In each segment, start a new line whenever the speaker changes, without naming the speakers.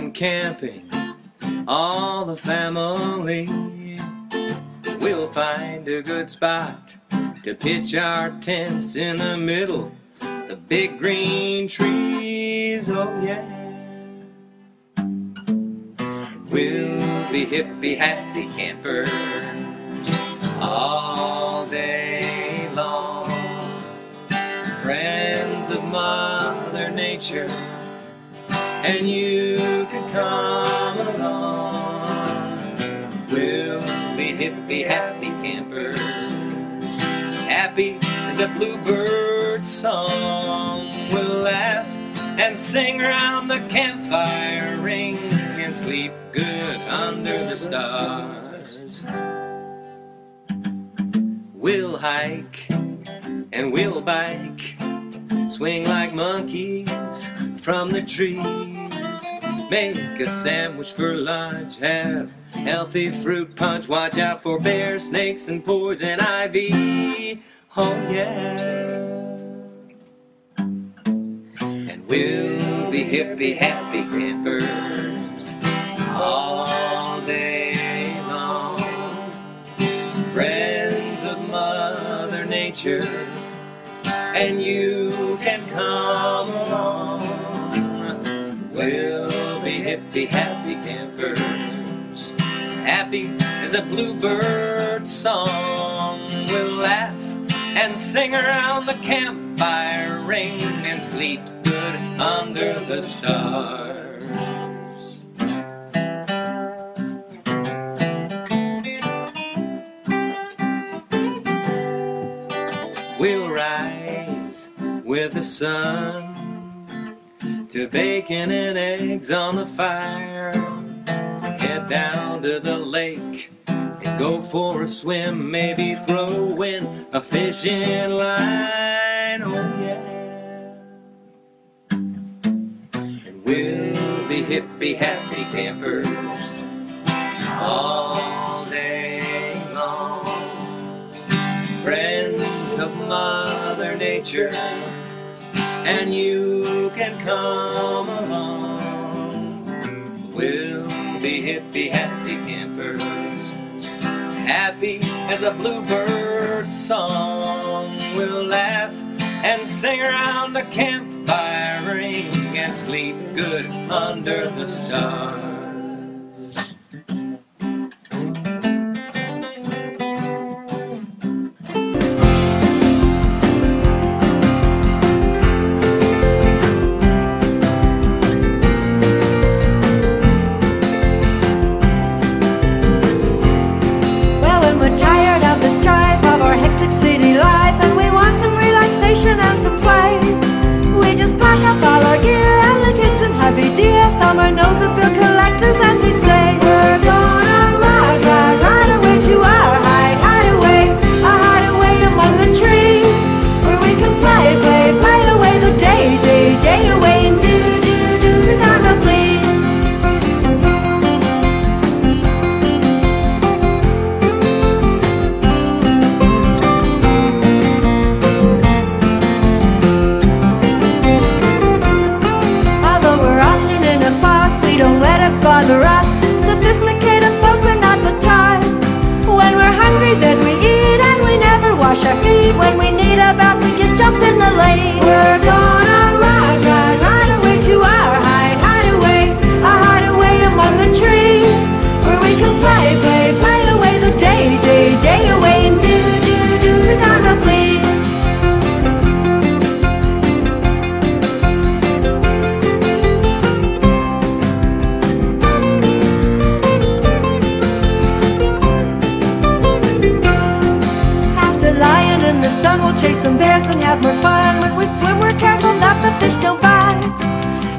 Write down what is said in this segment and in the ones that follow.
and camping, all the family. We'll find a good spot to pitch our tents in the middle, the big green trees, oh yeah. We'll be hippie happy campers all day long, friends of Mother Nature, and you can come along. We'll be hippie happy campers, happy as a bluebird song. We'll laugh and sing around the campfire ring and sleep good under the stars. We'll hike and we'll bike, swing like monkeys from the trees, make a sandwich for lunch, have healthy fruit punch, watch out for bears, snakes, and poison ivy, oh yeah. And we'll be hippie happy campers all day long, friends of Mother Nature, and you can come along. We'll be hippie happy campers, happy as a bluebird song. We'll laugh and sing around the campfire ring and sleep good under the stars. We'll rise with the sun to bacon and eggs on the fire, head down to the lake and go for a swim, maybe throw in a fishing line, oh yeah. And we'll be hippie happy campers all day long, friends of Mother Nature, and you can come along. We'll be hippie happy campers, happy as a bluebird song. We'll laugh and sing around the campfire ring and sleep good under the stars.
Thumb our nose at bill collectors as we say, we're gonna ride, ride, ride away to our hide away among the trees, where we can play, play, play away the day, day, day away and do, do, do the Dharma please. Although we're often in a fuss, we don't let it bother us. Sophisticated folk are not the type. When we're hungry then we eat, and we never wash our feet. When we need a bath we just jump in the lake. We're gonna ride, ride, ride away to our hide away among the trees, where we can play, play, play away the day, day, day away and do, do, do the Dharma please. In the sun we'll chase some bears and have more fun. When we swim we're careful that the fish don't bite,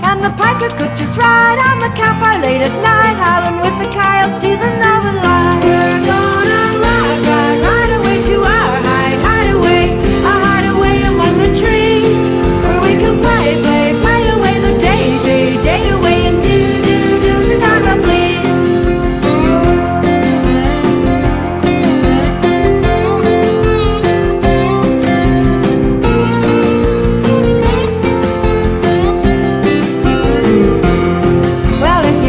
and the pike are cooked just right on the campfire late at night, howling with the coyotes to the northern light. We're gonna ride, ride, ride away to our hide away among the trees, where we can play, play, play away the day, day, day away and do, do, do the Dharma please. Well, if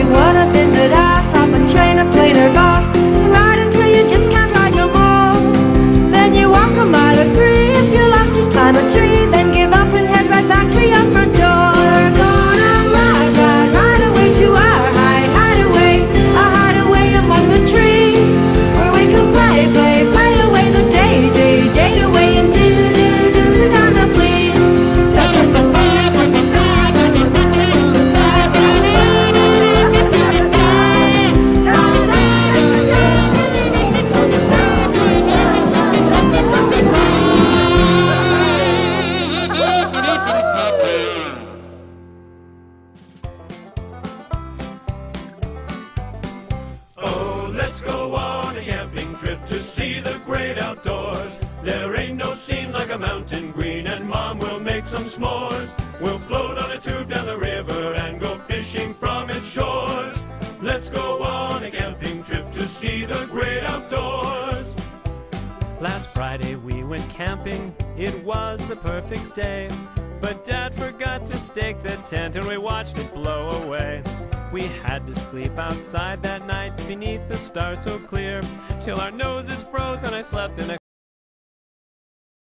Let's go on a camping trip to see the great outdoors. There ain't no scene like a mountain green, and Mom will make some s'mores. We'll float on a tube down the river and go fishing from its shores. Let's go on a camping trip to see the great outdoors.
Last Friday we went camping, it was the perfect day. But Dad forgot to stake the tent and we watched it blow away. We had to sleep outside that night beneath the stars so clear, till our noses froze and I slept in a